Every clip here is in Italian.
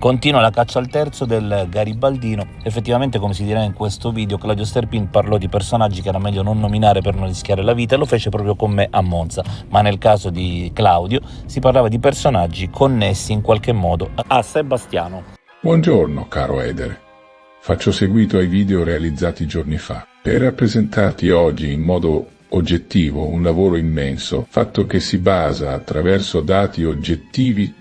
Continua la caccia al terzo del garibaldino. Effettivamente, come si dirà in questo video, Claudio Sterpin parlò di personaggi che era meglio non nominare per non rischiare la vita, e lo fece proprio con me a Monza, ma nel caso di Claudio si parlava di personaggi connessi in qualche modo a Sebastiano. Buongiorno caro Eder, faccio seguito ai video realizzati giorni fa per rappresentarti oggi in modo oggettivo un lavoro immenso fatto che si basa attraverso dati oggettivi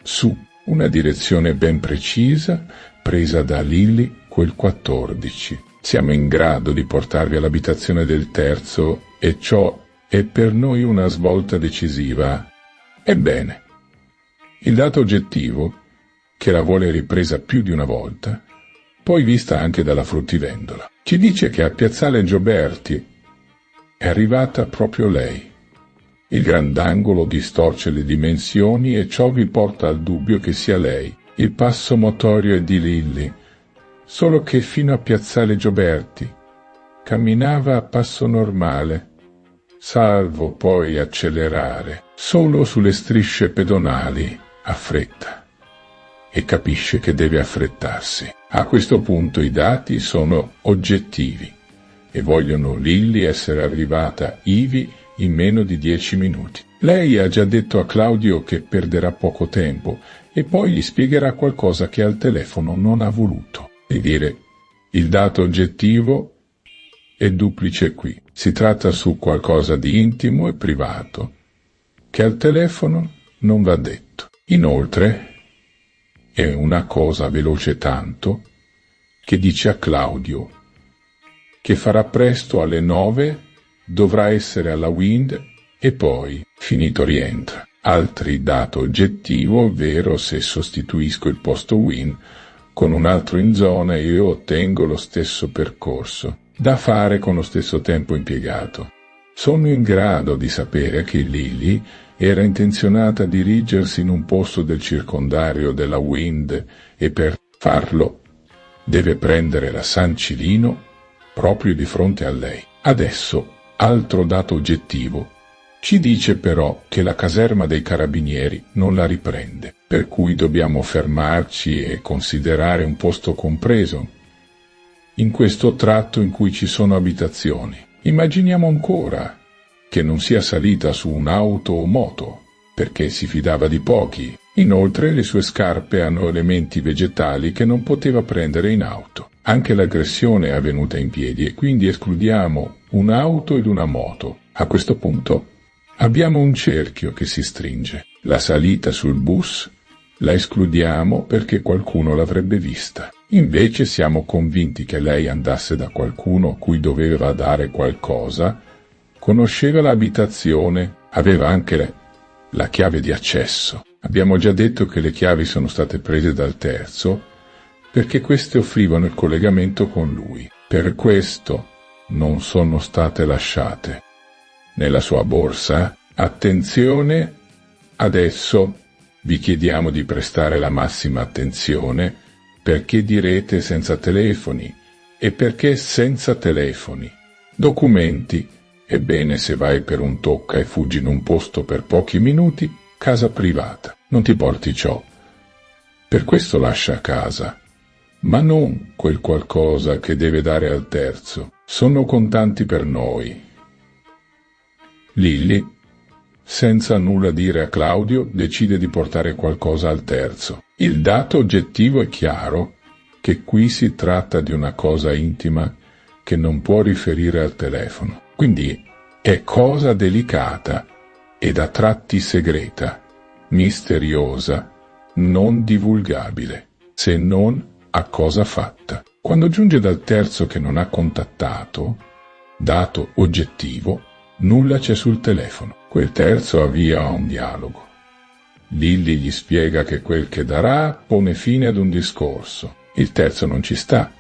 su una direzione ben precisa presa da Lilly quel 14. Siamo in grado di portarvi all'abitazione del terzo e ciò è per noi una svolta decisiva. Ebbene, il dato oggettivo, che la vuole ripresa più di una volta, poi vista anche dalla fruttivendola, ci dice che a Piazzale Gioberti è arrivata proprio lei. Il grandangolo distorce le dimensioni e ciò vi porta al dubbio che sia lei. Il passo motorio è di Lilly, solo che fino a Piazzale Gioberti camminava a passo normale, salvo poi accelerare solo sulle strisce pedonali a fretta, e capisce che deve affrettarsi. A questo punto i dati sono oggettivi e vogliono Lilly essere arrivata ivi in meno di 10 minuti. Lei ha già detto a Claudio che perderà poco tempo e poi gli spiegherà qualcosa che al telefono non ha voluto. E dire, il dato oggettivo è duplice qui. Si tratta su qualcosa di intimo e privato, che al telefono non va detto. Inoltre, è una cosa veloce tanto che dice a Claudio che farà presto alle 9, dovrà essere alla Wind e poi, finito rientra. Altri dato oggettivo, ovvero se sostituisco il posto Wind con un altro in zona io ottengo lo stesso percorso, da fare con lo stesso tempo impiegato. Sono in grado di sapere che Lilly era intenzionata a dirigersi in un posto del circondario della Wind e per farlo deve prendere la San Cilino proprio di fronte a lei. Adesso, altro dato oggettivo, ci dice però che la caserma dei carabinieri non la riprende, per cui dobbiamo fermarci e considerare un posto compreso in questo tratto in cui ci sono abitazioni. Immaginiamo ancora che non sia salita su un'auto o moto, perché si fidava di pochi. Inoltre le sue scarpe hanno elementi vegetali che non poteva prendere in auto. Anche l'aggressione è avvenuta in piedi e quindi escludiamo un'auto ed una moto. A questo punto abbiamo un cerchio che si stringe. La salita sul bus la escludiamo perché qualcuno l'avrebbe vista. Invece siamo convinti che lei andasse da qualcuno a cui doveva dare qualcosa, conosceva l'abitazione, aveva anche la chiave di accesso. Abbiamo già detto che le chiavi sono state prese dal terzo perché queste offrivano il collegamento con lui. Per questo non sono state lasciate nella sua borsa. Attenzione, adesso vi chiediamo di prestare la massima attenzione, perché direte senza telefoni, e perché senza telefoni. Documenti, ebbene se vai per un tocca e fuggi in un posto per pochi minuti, casa privata, non ti porti ciò. Per questo lascia casa, ma non quel qualcosa che deve dare al terzo. Sono contanti per noi. Lilly, senza nulla dire a Claudio, decide di portare qualcosa al terzo. Il dato oggettivo è chiaro che qui si tratta di una cosa intima che non può riferire al telefono. Quindi è cosa delicata ed a tratti segreta, misteriosa, non divulgabile, se non a cosa fatta. Quando giunge dal terzo che non ha contattato, dato oggettivo, nulla c'è sul telefono. Quel terzo avvia un dialogo. Lilly gli spiega che quel che darà pone fine ad un discorso. Il terzo non ci sta,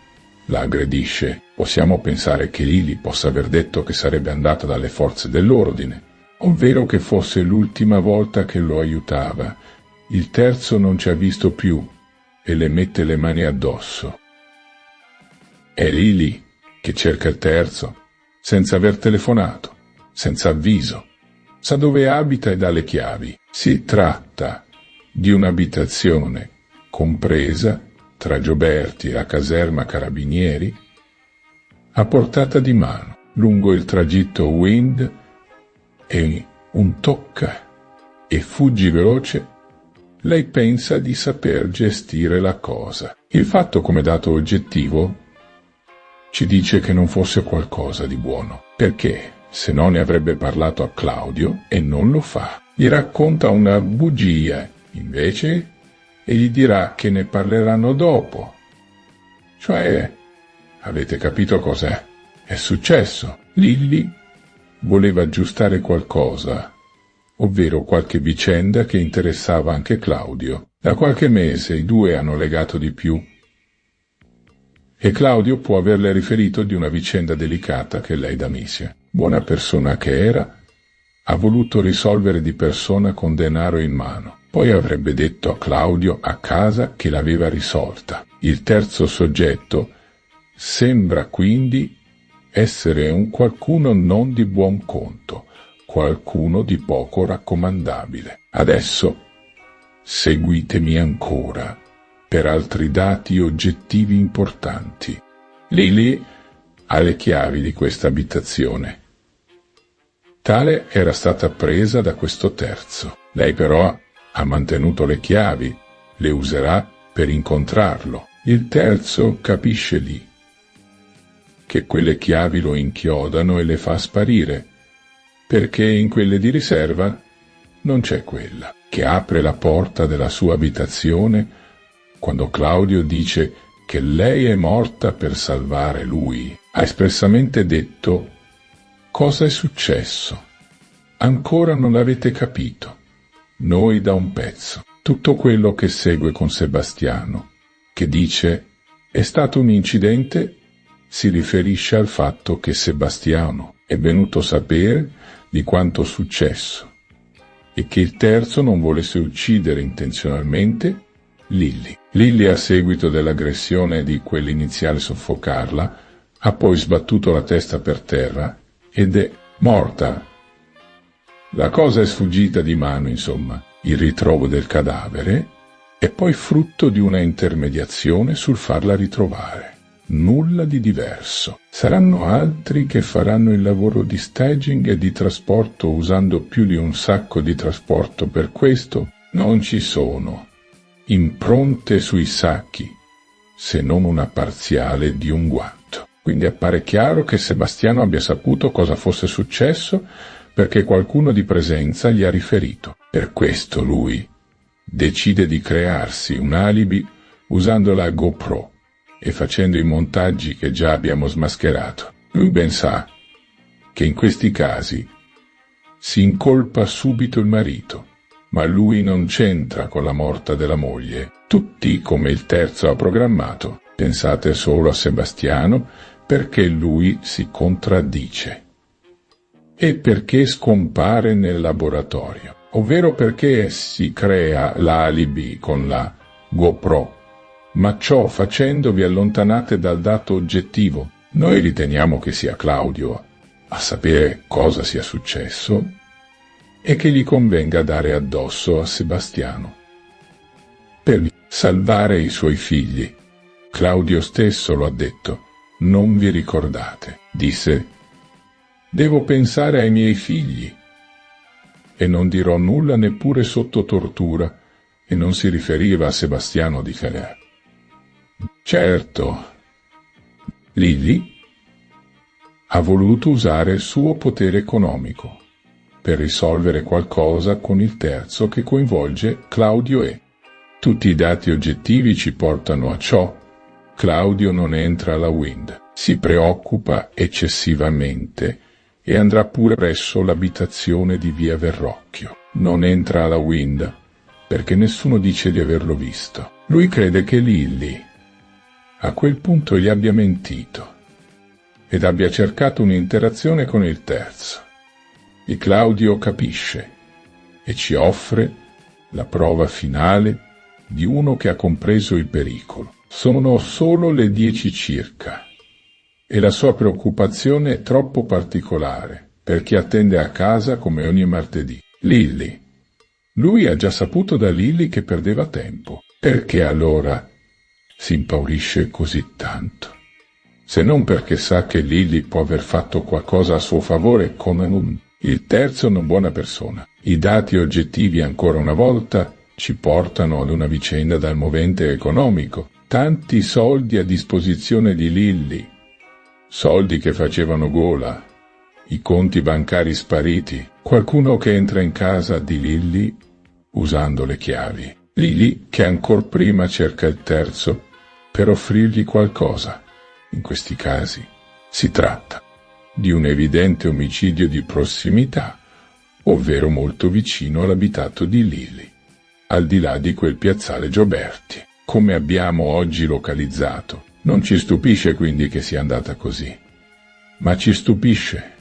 la aggredisce. Possiamo pensare che Lilly possa aver detto che sarebbe andata dalle forze dell'ordine, ovvero che fosse l'ultima volta che lo aiutava. Il terzo non ci ha visto più e le mette le mani addosso. È Lilly che cerca il terzo, senza aver telefonato, senza avviso. Sa dove abita e dà le chiavi. Si tratta di un'abitazione compresa, tra Gioberti e la caserma Carabinieri, a portata di mano, lungo il tragitto Wind, e un tocca e fuggi veloce, lei pensa di saper gestire la cosa. Il fatto come dato oggettivo ci dice che non fosse qualcosa di buono, perché se no ne avrebbe parlato a Claudio e non lo fa. Gli racconta una bugia, invece, e gli dirà che ne parleranno dopo. Cioè, avete capito cos'è? È successo. Lilli voleva aggiustare qualcosa, ovvero qualche vicenda che interessava anche Claudio. Da qualche mese i due hanno legato di più e Claudio può averle riferito di una vicenda delicata che lei da Misia, buona persona che era, ha voluto risolvere di persona con denaro in mano. Poi avrebbe detto a Claudio a casa che l'aveva risolta. Il terzo soggetto sembra quindi essere un qualcuno non di buon conto, qualcuno di poco raccomandabile. Adesso seguitemi ancora per altri dati oggettivi importanti. Lily ha le chiavi di questa abitazione. Tale era stata presa da questo terzo. Lei però ha mantenuto le chiavi, le userà per incontrarlo. Il terzo capisce lì che quelle chiavi lo inchiodano e le fa sparire, perché in quelle di riserva non c'è quella, che apre la porta della sua abitazione quando Claudio dice che lei è morta per salvare lui. Ha espressamente detto: cosa è successo? Ancora non l'avete capito. Noi da un pezzo. Tutto quello che segue con Sebastiano, che dice è stato un incidente, si riferisce al fatto che Sebastiano è venuto a sapere di quanto successo e che il terzo non volesse uccidere intenzionalmente Lilli. Lilli, a seguito dell'aggressione di quell'iniziale soffocarla, ha poi sbattuto la testa per terra ed è morta. La cosa è sfuggita di mano, insomma. Il ritrovo del cadavere è poi frutto di una intermediazione sul farla ritrovare. Nulla di diverso. Saranno altri che faranno il lavoro di staging e di trasporto usando più di un sacco di trasporto per questo? Non ci sono impronte sui sacchi, se non una parziale di un guanto. Quindi appare chiaro che Sebastiano abbia saputo cosa fosse successo perché qualcuno di presenza gli ha riferito. Per questo lui decide di crearsi un alibi usando la GoPro e facendo i montaggi che già abbiamo smascherato. Lui ben sa che in questi casi si incolpa subito il marito, ma lui non c'entra con la morte della moglie. Tutti, come il terzo ha programmato, pensate solo a Sebastiano perché lui si contraddice e perché scompare nel laboratorio, ovvero perché si crea l'alibi con la GoPro, ma ciò facendo vi allontanate dal dato oggettivo. Noi riteniamo che sia Claudio a sapere cosa sia successo e che gli convenga dare addosso a Sebastiano per salvare i suoi figli. Claudio stesso lo ha detto. Non vi ricordate? Disse: devo pensare ai miei figli e non dirò nulla neppure sotto tortura, e non si riferiva a Sebastiano di Fener. Certo, Lilli ha voluto usare il suo potere economico per risolvere qualcosa con il terzo che coinvolge Claudio e tutti i dati oggettivi ci portano a ciò. Claudio non entra alla Wind, si preoccupa eccessivamente e andrà pure presso l'abitazione di via Verrocchio. Non entra alla Wind perché nessuno dice di averlo visto. Lui crede che Lilli a quel punto gli abbia mentito ed abbia cercato un'interazione con il terzo. E Claudio capisce e ci offre la prova finale di uno che ha compreso il pericolo. Sono solo le 10 circa e la sua preoccupazione è troppo particolare per chi attende a casa come ogni martedì. Lilli. Lui ha già saputo da Lilli che perdeva tempo, Perché allora si impaurisce così tanto? Se non perché sa che Lily può aver fatto qualcosa a suo favore come il terzo una buona persona. I dati oggettivi ancora una volta ci portano ad una vicenda dal movente economico. Tanti soldi a disposizione di Lily, soldi che facevano gola, i conti bancari spariti, qualcuno che entra in casa di Lily usando le chiavi. Lily che ancor prima cerca il terzo per offrirgli qualcosa. In questi casi si tratta di un evidente omicidio di prossimità, ovvero molto vicino all'abitato di Lily, al di là di quel piazzale Gioberti, come abbiamo oggi localizzato. Non ci stupisce quindi che sia andata così, ma ci stupisce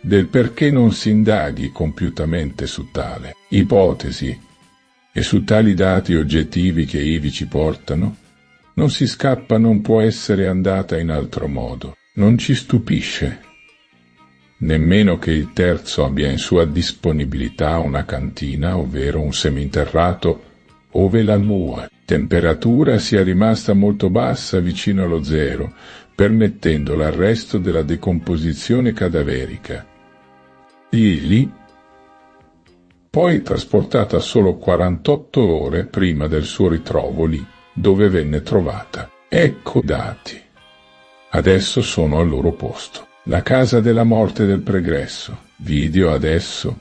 del perché non si indaghi compiutamente su tale ipotesi e su tali dati oggettivi che ivi ci portano. Non si scappa, non può essere andata in altro modo. Non ci stupisce nemmeno che il terzo abbia in sua disponibilità una cantina, ovvero un seminterrato, ove la temperatura sia rimasta molto bassa, vicino allo zero, permettendo l'arresto della decomposizione cadaverica. Lily, poi trasportata solo 48 ore prima del suo ritrovo lì, dove venne trovata. Ecco dati. Adesso sono al loro posto. La casa della morte del pregresso. Video adesso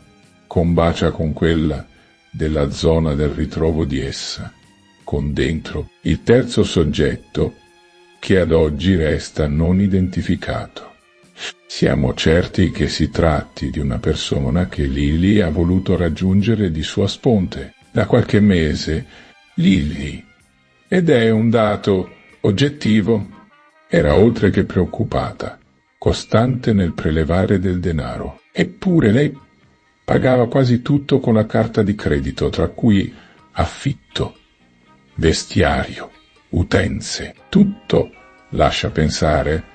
combacia con quella della zona del ritrovo di essa, con dentro il terzo soggetto che ad oggi resta non identificato. Siamo certi che si tratti di una persona che Lily ha voluto raggiungere di sua sponte da qualche mese. Lily, ed è un dato oggettivo, era oltre che preoccupata, costante nel prelevare del denaro. Eppure lei pagava quasi tutto con la carta di credito, tra cui affitto, vestiario, utenze, tutto lascia pensare,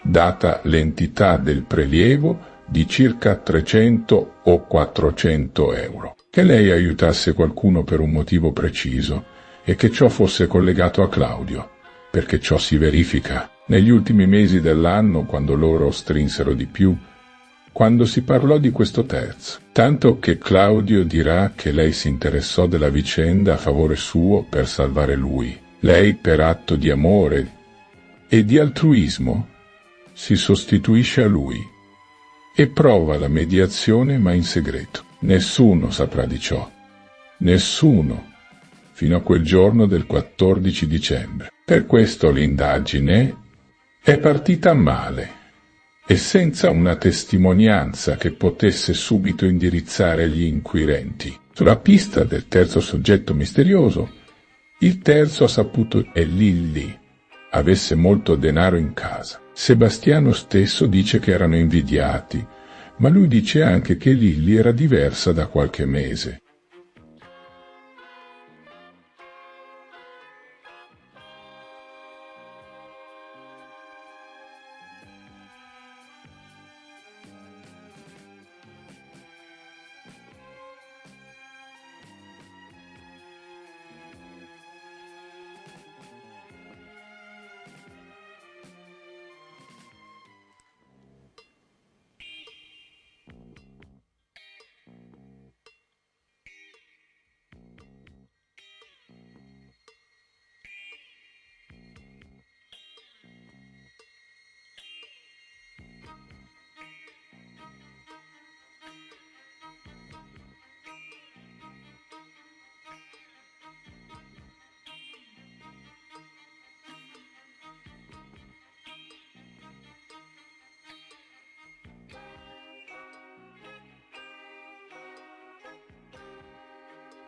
data l'entità del prelievo di circa 300 o 400 euro, che lei aiutasse qualcuno per un motivo preciso e che ciò fosse collegato a Claudio, perché ciò si verifica negli ultimi mesi dell'anno, quando loro strinsero di più, quando si parlò di questo terzo, tanto che Claudio dirà che lei si interessò della vicenda a favore suo per salvare lui. Lei, per atto di amore e di altruismo, si sostituisce a lui e prova la mediazione, ma in segreto. Nessuno saprà di ciò. Nessuno, fino a quel giorno del 14 dicembre. Per questo l'indagine è partita male e senza una testimonianza che potesse subito indirizzare gli inquirenti sulla pista del terzo soggetto misterioso. Il terzo ha saputo che Lily avesse molto denaro in casa. Sebastiano stesso dice che erano invidiati, ma lui dice anche che Lily era diversa da qualche mese.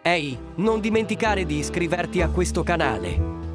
Ehi, non dimenticare di iscriverti a questo canale.